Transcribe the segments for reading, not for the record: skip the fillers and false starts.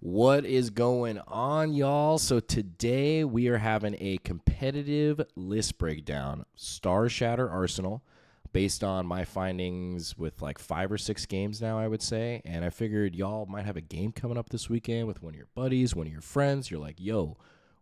What is going on, y'all? So today we are having a competitive list breakdown, Starshatter Arsenal, based on my findings with like 5 or 6 games now, I would say. And I figured y'all might have a game coming up this weekend with one of your buddies, one of your friends. You're like, yo,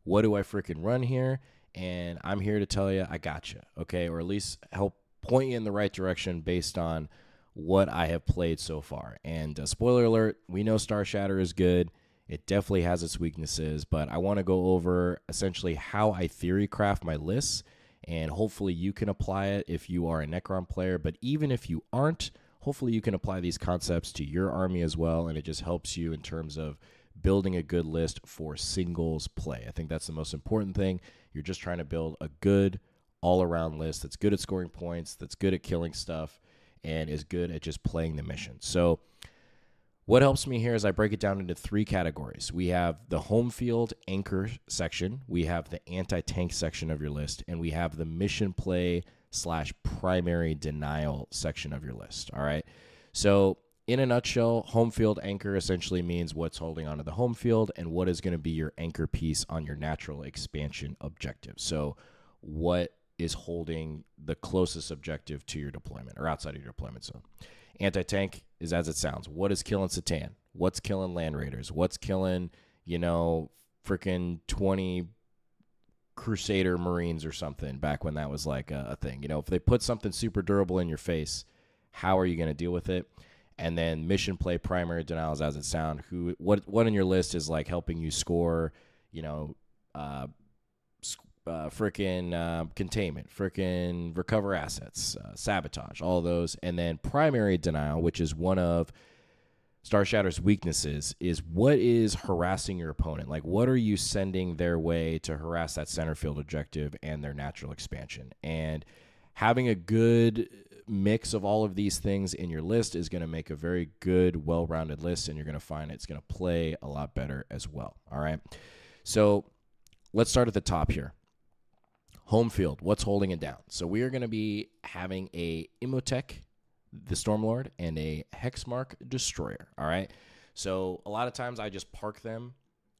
what do I freaking run here? And I'm here to tell you I got you, okay? Or at least help point you in the right direction based on what I have played so far. And spoiler alert, we know Starshatter is good. It definitely has its weaknesses, but I want to go over essentially how I theory craft my lists, and hopefully you can apply it if you are a Necron player. But even if you aren't, hopefully you can apply these concepts to your army as well, and it just helps you in terms of building a good list for singles play. I think that's the most important thing. You're just trying to build a good all-around list that's good at scoring points, that's good at killing stuff, and is good at just playing the mission. So what helps me here is I break it down into 3 categories. We have the home field anchor section, we have the anti-tank section of your list, and we have the mission play / primary denial section of your list. All right. So in a nutshell, home field anchor essentially means what's holding onto the home field and what is going to be your anchor piece on your natural expansion objective. So what is holding the closest objective to your deployment or outside of your deployment zone. Anti-tank is as it sounds. What is killing Satan? What's killing Land Raiders? What's killing, freaking 20 Crusader Marines or something back when that was like a thing? If they put something super durable in your face, how are you going to deal with it? And then mission play primary denials as it sounds. What in your list is like helping you score, containment, freaking recover assets, sabotage, all those. And then primary denial, which is one of Starshatter's weaknesses, is what is harassing your opponent? Like, what are you sending their way to harass that center field objective and their natural expansion? And having a good mix of all of these things in your list is going to make a very good, well-rounded list, and you're going to find it's going to play a lot better as well. All right. So let's start at the top here. Home field, what's holding it down? So we are going to be having a Imhotep, the Stormlord, and a Hexmark Destroyer, all right? So a lot of times I just park them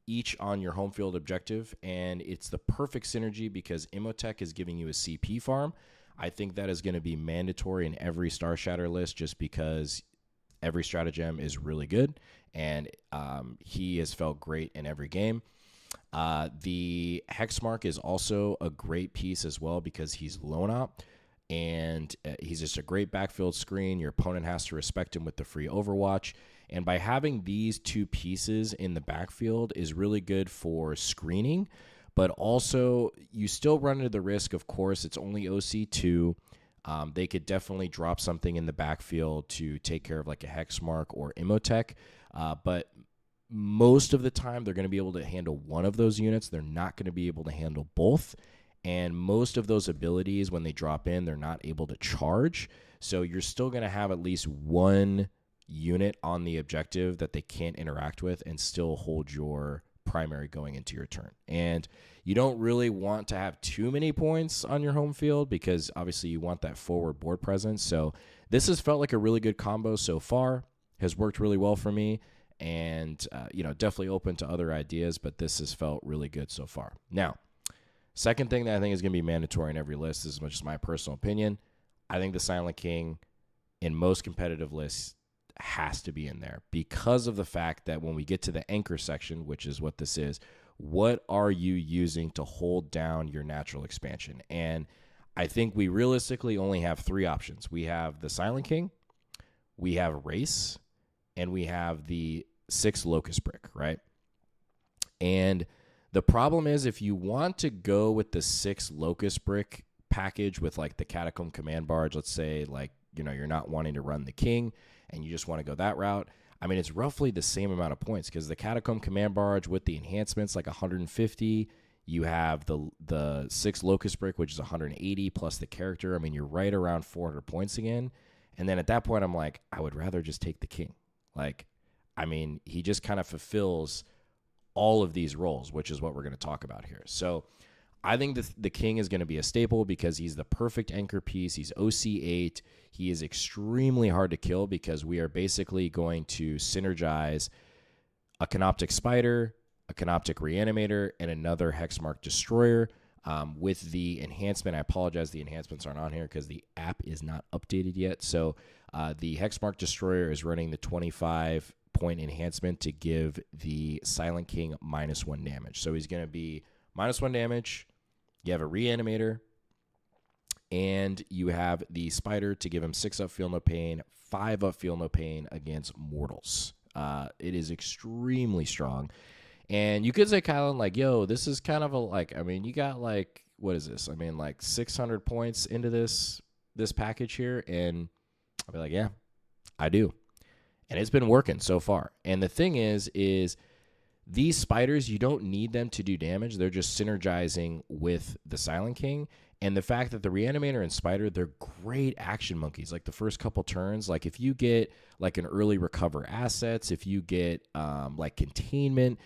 each on your home field objective, and it's the perfect synergy because Imhotep is giving you a CP farm. I think that is going to be mandatory in every Starshatter list just because every stratagem is really good, and he has felt great in every game. The Hexmark is also a great piece as well because he's lone op, and he's just a great backfield screen. Your opponent has to respect him with the free Overwatch. And by having these 2 pieces in the backfield is really good for screening, but also you still run into the risk, of course, it's only OC2. They could definitely drop something in the backfield to take care of like a Hexmark or Imhotep, but most of the time they're going to be able to handle one of those units. They're not going to be able to handle both. And most of those abilities, when they drop in, they're not able to charge. So you're still going to have at least one unit on the objective that they can't interact with and still hold your primary going into your turn. And you don't really want to have too many points on your home field because obviously you want that forward board presence. So this has felt like a really good combo so far, has worked really well for me. And, definitely open to other ideas, but this has felt really good so far. Now, second thing that I think is going to be mandatory in every list, this is just my personal opinion, I think the Silent King in most competitive lists has to be in there because of the fact that when we get to the anchor section, which is what this is, what are you using to hold down your natural expansion? And I think we realistically only have 3 options. We have the Silent King, we have Race, and we have the 6 Locust Brick, right? And the problem is if you want to go with the 6 Locust Brick package with like the Catacomb Command Barge, let's say like, you're not wanting to run the King and you just want to go that route, I mean, it's roughly the same amount of points because the Catacomb Command Barge with the enhancements like 150, you have the 6 Locust Brick, which is 180 plus the character. I mean, you're right around 400 points again. And then at that point, I'm like, I would rather just take the King. Like, I mean, he just kind of fulfills all of these roles, which is what we're going to talk about here. So I think the King is going to be a staple because he's the perfect anchor piece. He's OC8. He is extremely hard to kill because we are basically going to synergize a Canoptic Spider, a Canoptic Reanimator, and another Hexmark Destroyer. With the enhancement, I apologize, the enhancements aren't on here because the app is not updated yet. So the Hexmark Destroyer is running the 25-point enhancement to give the Silent King -1 damage. So he's going to be -1 damage. You have a Reanimator, and you have the Spider to give him 6 up, feel no pain, 5 up, feel no pain against mortals. It is extremely strong. And you could say, Kylan, like, yo, this is kind of a, like, I mean, you got, like, what is this? I mean, like 600 points into this package here. And I'll be like, yeah, I do. And it's been working so far. And the thing is these spiders, you don't need them to do damage. They're just synergizing with the Silent King. And the fact that the Reanimator and Spider, they're great action monkeys. Like the first couple turns, like if you get like an early recover assets, if you get like containment,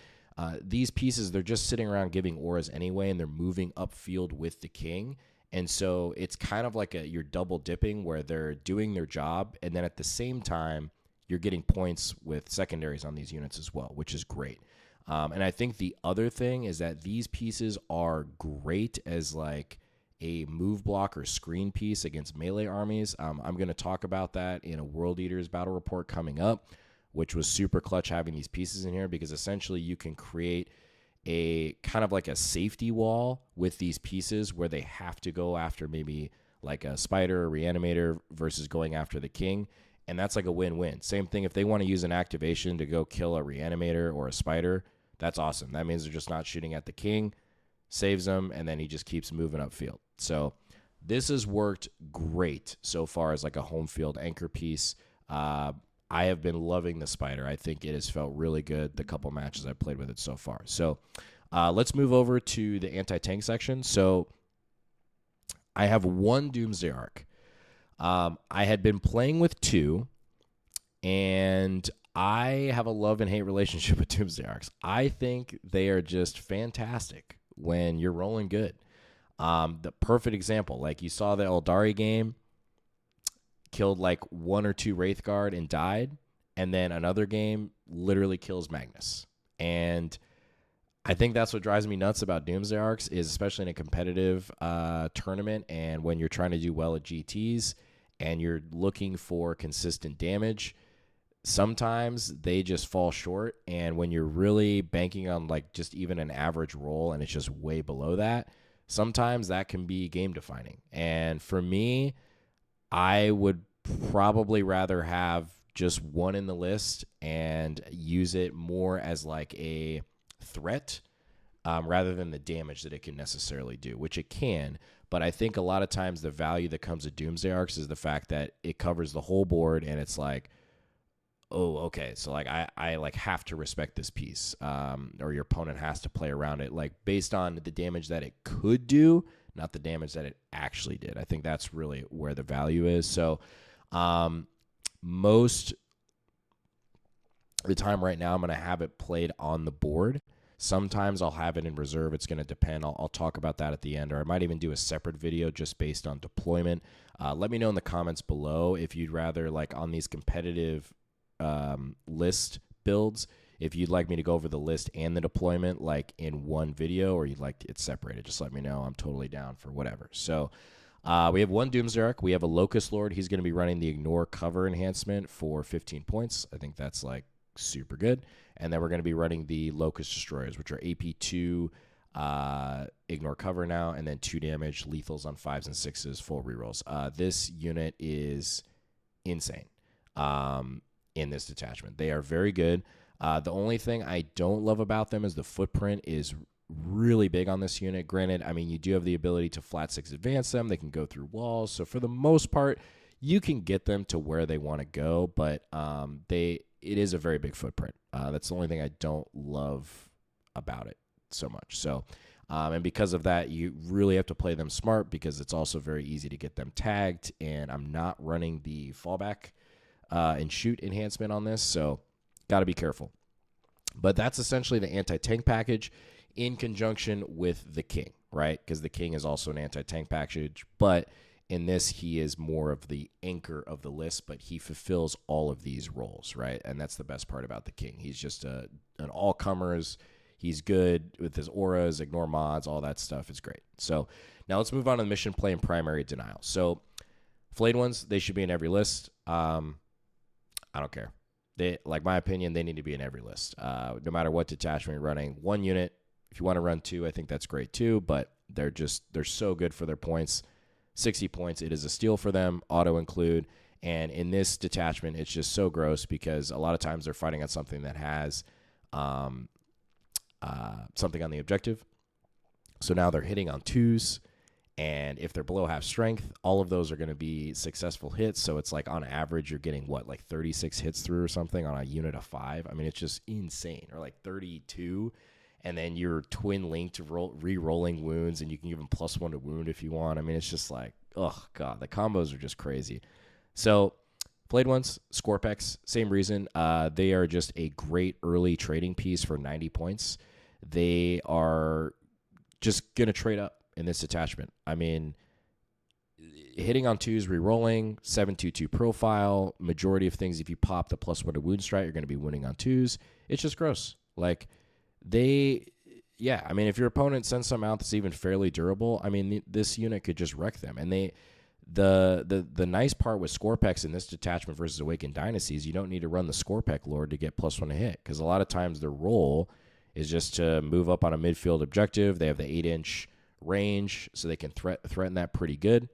these pieces, they're just sitting around giving auras anyway, and they're moving upfield with the king. And so it's kind of like you're double dipping where they're doing their job, and then at the same time, you're getting points with secondaries on these units as well, which is great. And I think the other thing is that these pieces are great as like a move block or screen piece against melee armies. I'm going to talk about that in a World Eaters battle report coming up, which was super clutch having these pieces in here because essentially you can create a kind of like a safety wall with these pieces where they have to go after maybe like a Spider or Reanimator versus going after the king. And that's like a win-win. Same thing if they want to use an activation to go kill a Reanimator or a Spider, that's awesome. That means they're just not shooting at the king, saves him, and then he just keeps moving upfield. So this has worked great so far as like a home field anchor piece. I have been loving the Spider. I think it has felt really good the couple matches I've played with it so far. So let's move over to the anti-tank section. So I have 1 Doomsday Arc. I had been playing with 2, and I have a love and hate relationship with Doomsday Arcs. I think they are just fantastic when you're rolling good. The perfect example, like you saw the Eldari game, killed like 1 or 2 Wraithguard and died, and then another game literally kills Magnus. And I think that's what drives me nuts about Doomsday Arcs is especially in a competitive tournament and when you're trying to do well at GTs and you're looking for consistent damage, sometimes they just fall short. And when you're really banking on like just even an average roll and it's just way below that, sometimes that can be game defining. And for me, I would probably rather have just 1 in the list and use it more as like a threat rather than the damage that it can necessarily do, which it can. But I think a lot of times the value that comes to Doomsday Arcs is the fact that it covers the whole board and it's like, oh, okay, so like I like have to respect this piece, or your opponent has to play around it, like based on the damage that it could do, not the damage that it actually did. I think that's really where the value is. So most of the time right now, I'm going to have it played on the board. Sometimes I'll have it in reserve. It's going to depend. I'll talk about that at the end, or I might even do a separate video just based on deployment. Let me know in the comments below if you'd rather, like on these competitive list builds, if you'd like me to go over the list and the deployment like in one video, or you'd like it separated. Just let me know. I'm totally down for whatever. So we have 1 Doomsday Arc. We have a Locust Lord. He's going to be running the Ignore Cover enhancement for 15 points. I think that's like super good. And then we're going to be running the Locust Destroyers, which are AP2 Ignore Cover now, and then 2 damage, lethals on 5s and 6s, full rerolls. This unit is insane in this detachment. They are very good. The only thing I don't love about them is the footprint is really big on this unit. Granted, I mean, you do have the ability to flat 6 advance them. They can go through walls. So for the most part, you can get them to where they want to go, but it is a very big footprint. That's the only thing I don't love about it so much. So, and because of that, you really have to play them smart because it's also very easy to get them tagged, and I'm not running the fallback and shoot enhancement on this, so got to be careful. But that's essentially the anti-tank package in conjunction with the king, right? Because the king is also an anti-tank package, but in this, he is more of the anchor of the list, but he fulfills all of these roles, right? And that's the best part about the king. He's just a an all-comers. He's good with his auras, ignore mods, all that stuff. It's great. So now let's move on to the mission play and primary denial. So Flayed Ones, they should be in every list. I don't care. Like my opinion, they need to be in every list. No matter what detachment you're running. One unit, if you want to run two, I think that's great too, but they're so good for their points. 60 points, it is a steal for them, auto include. And in this detachment, it's just so gross because a lot of times they're fighting on something that has something on the objective. So now they're hitting on twos. And if they're below half strength, all of those are going to be successful hits. So it's like on average, you're getting like 36 hits through or something on a unit of 5. I mean, it's just insane. Or like 32. And then you're twin linked re-rolling wounds, and you can give them +1 to wound if you want. I mean, it's just like, oh god, the combos are just crazy. So Flayed Ones, Scorpex, same reason. They are just a great early trading piece for 90 points. They are just going to trade up in this attachment. I mean, hitting on twos, re-rolling, 7/2/2 profile, majority of things, if you pop the +1 to wound strat, you're going to be winning on twos. It's just gross. Like, I mean, if your opponent sends some out that's even fairly durable, I mean, this unit could just wreck them. And the nice part with Scorpex in this detachment versus Awakened Dynasties, you don't need to run the Scorpec Lord to get +1 to hit, because a lot of times their role is just to move up on a midfield objective. They have the 8-inch range, so they can threaten that pretty good,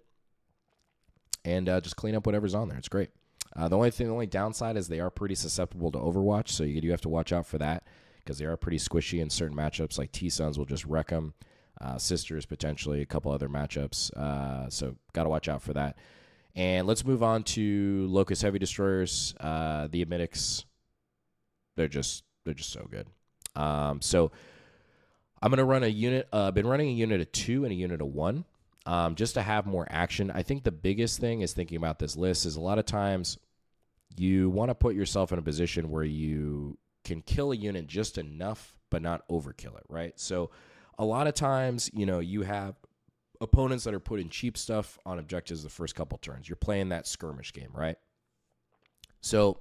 and just clean up whatever's on there. It's great. The only downside is they are pretty susceptible to Overwatch, so you have to watch out for that, because they are pretty squishy in certain matchups. Like T-Suns will just wreck them. Sisters, potentially, a couple other matchups. So got to watch out for that. And let's move on to Locust Heavy Destroyers. The Emetics, they're just so good. So I'm going to run a unit. I've been running a unit of 2 and a unit of 1, just to have more action. I think the biggest thing is thinking about this list is a lot of times you want to put yourself in a position where you can kill a unit just enough, but not overkill it, right? So a lot of times, you have opponents that are putting cheap stuff on objectives the first couple turns. You're playing that skirmish game, right? So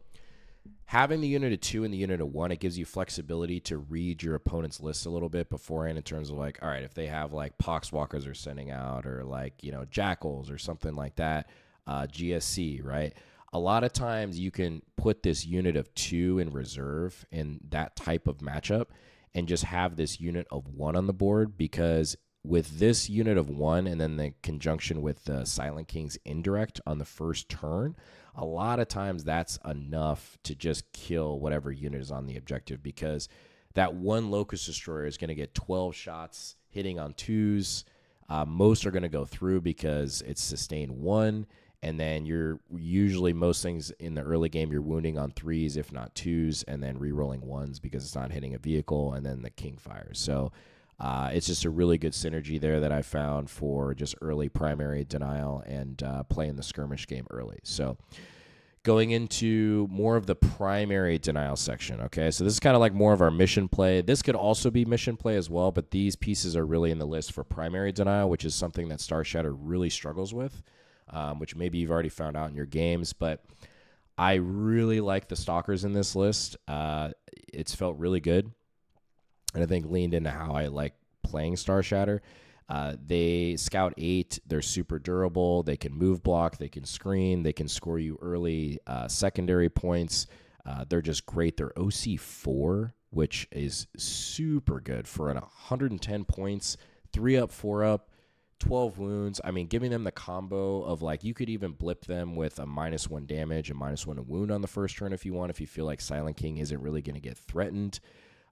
having the unit of 2 and the unit of 1, it gives you flexibility to read your opponent's list a little bit beforehand, in terms of like, all right, if they have like Poxwalkers are sending out, or like, Jackals or something like that, GSC, right? A lot of times you can put this unit of 2 in reserve in that type of matchup and just have this unit of 1 on the board, because with this unit of 1 and then the conjunction with the Silent King's indirect on the first turn, a lot of times that's enough to just kill whatever unit is on the objective, because that one Locust Destroyer is going to get 12 shots hitting on twos. Most are going to go through because it's sustained 1. And then you're usually, most things in the early game, you're wounding on 3s, if not 2s, and then re-rolling 1s because it's not hitting a vehicle, and then the King fires. So it's just a really good synergy there that I found for just early primary denial and playing the skirmish game early. So going into more of the primary denial section, okay? So this is kind of like more of our mission play. This could also be mission play as well, but these pieces are really in the list for primary denial, which is something that Starshatter really struggles with. Which maybe you've already found out in your games, but I really like the Stalkers in this list. It's felt really good, and I think leaned into how I like playing Starshatter. They scout 8. They're super durable. They can move block. They can screen. They can score you early secondary points. They're just great. They're OC 4, which is super good for 110 points, 3 up, 4 up. 12 wounds. I mean, giving them the combo of like, you could even blip them with a -1 damage and -1 to wound on the first turn if you want, if you feel like Silent King isn't really going to get threatened.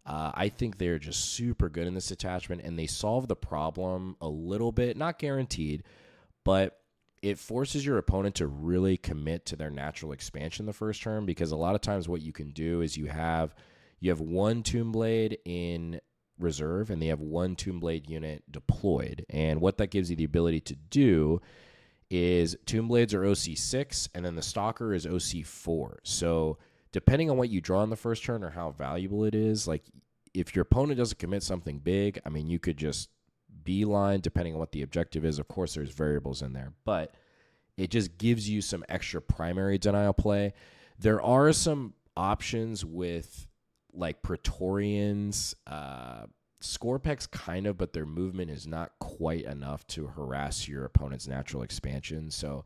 I think they're just super good in this attachment, and they solve the problem a little bit, not guaranteed, but it forces your opponent to really commit to their natural expansion the first turn, because a lot of times what you can do is you have 1 Tomb Blade in reserve, and they have 1 Tomb Blade unit deployed. And what that gives you the ability to do is Tomb Blades are OC 6, and then the Stalker is OC 4. So depending on what you draw in the first turn or how valuable it is, like if your opponent doesn't commit something big, I mean, you could just beeline depending on what the objective is. Of course, there's variables in there, but it just gives you some extra primary denial play. There are some options with like Praetorians, Scorpex kind of, but their movement is not quite enough to harass your opponent's natural expansion. So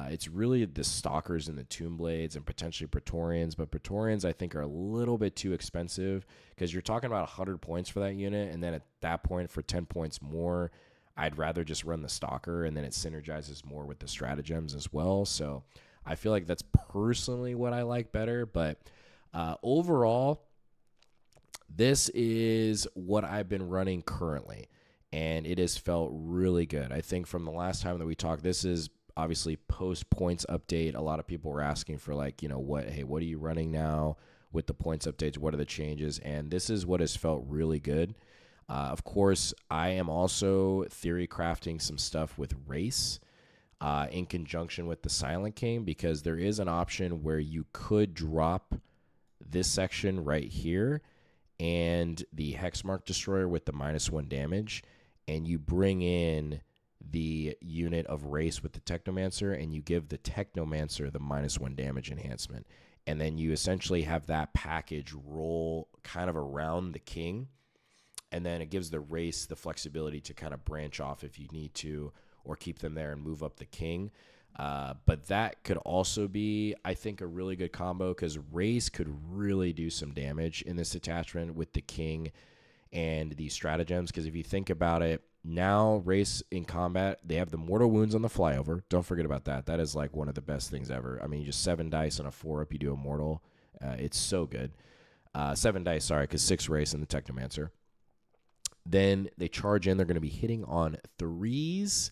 it's really the Stalkers and the Tomb Blades and potentially Praetorians. But Praetorians, I think, are a little bit too expensive because you're talking about 100 points for that unit. And then at that point, for 10 points more, I'd rather just run the Stalker, and then it synergizes more with the stratagems as well. So I feel like that's personally what I like better. But overall, this is what I've been running currently, and it has felt really good. I think from the last time that we talked, this is obviously post points update. A lot of people were asking for like, what are you running now with the points updates? What are the changes? And this is what has felt really good. Of course, I am also theory crafting some stuff with race in conjunction with the Silent King, because there is an option where you could drop this section right here and the Hexmark Destroyer with the -1 damage, and you bring in the unit of race with the Technomancer, and you give the Technomancer the -1 damage enhancement. And then you essentially have that package roll kind of around the king, and then it gives the race the flexibility to kind of branch off if you need to, or keep them there and move up the king. But that could also be, I think, a really good combo, because race could really do some damage in this detachment with the king and the stratagems. Because if you think about it, now race in combat, they have the mortal wounds on the flyover. Don't forget about that. That is like one of the best things ever. I mean, you just 7 dice on a 4-up, you do a mortal. It's so good. 7 dice, sorry, because 6 race and the Technomancer. Then they charge in. They're going to be hitting on 3s.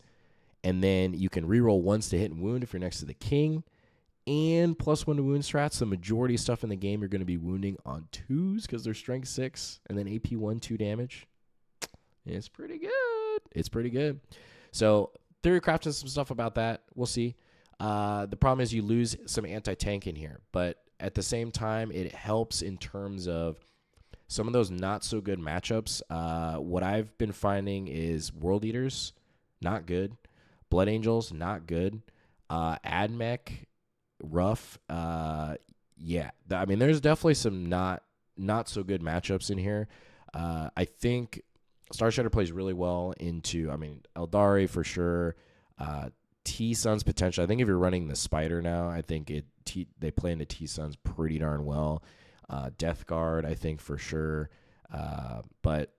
And then you can reroll 1s to hit and wound if you're next to the king. And +1 to wound strats. The majority of stuff in the game you're going to be wounding on 2s because they're strength 6. And then AP 1, 2 damage. It's pretty good. It's pretty good. So theory crafting some stuff about that. We'll see. The problem is you lose some anti-tank in here. But at the same time, it helps in terms of some of those not so good matchups. What I've been finding is World Eaters, not good. Blood Angels, not good. Admech, rough. Yeah. I mean, there's definitely some not so good matchups in here. I think Starshatter plays really well into, Eldari for sure. T-Suns potential. I think if you're running the Spider now, I think they play into T-Suns pretty darn well. Death Guard, I think for sure. But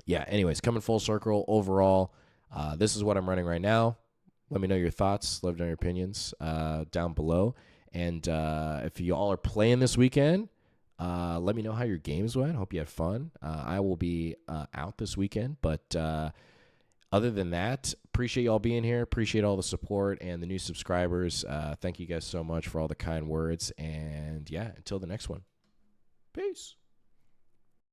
yeah, anyways, coming full circle overall, this is what I'm running right now. Let me know your thoughts. Let me know your opinions down below. And if you all are playing this weekend, let me know how your games went. Hope you had fun. I will be out this weekend. But other than that, appreciate you all being here. Appreciate all the support and the new subscribers. Thank you guys so much for all the kind words. And yeah, until the next one. Peace.